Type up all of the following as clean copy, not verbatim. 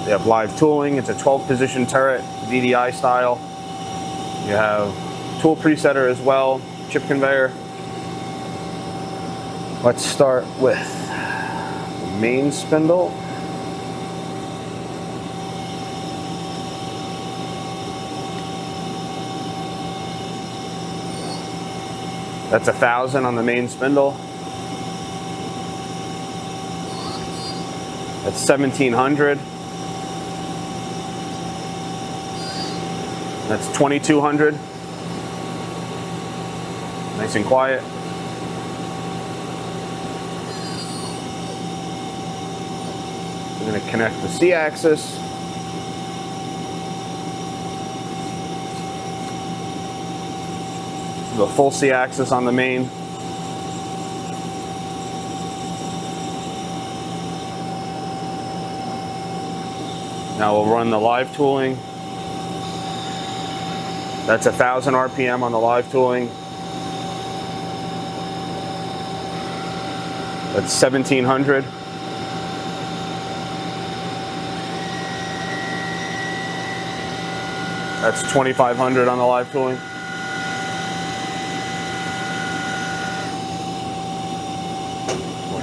They have live tooling. It's a 12-position turret, VDI style. You have tool presetter as well, chip conveyor. Let's start with the main spindle. That's 1,000 on the main spindle. That's 1,700. That's 2,200. Nice and quiet. We're going to connect the C-axis. The full C-axis on the main. Now we'll run the live tooling. That's 1,000 RPM on the live tooling. That's 1,700. That's 2,500 on the live tooling.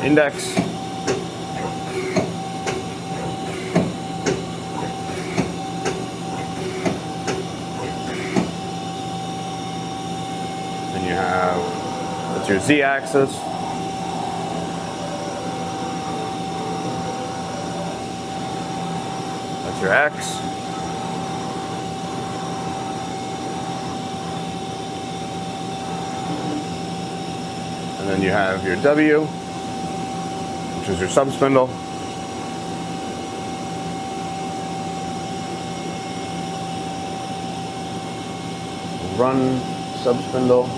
Index. Then you have, that's your Z-axis. That's your X. And then you have your W, which is your sub-spindle. Run sub-spindle.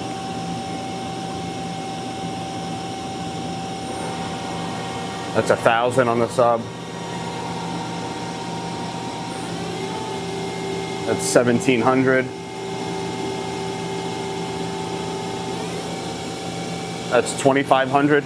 That's 1,000 on the sub. That's 1,700. That's 2,500.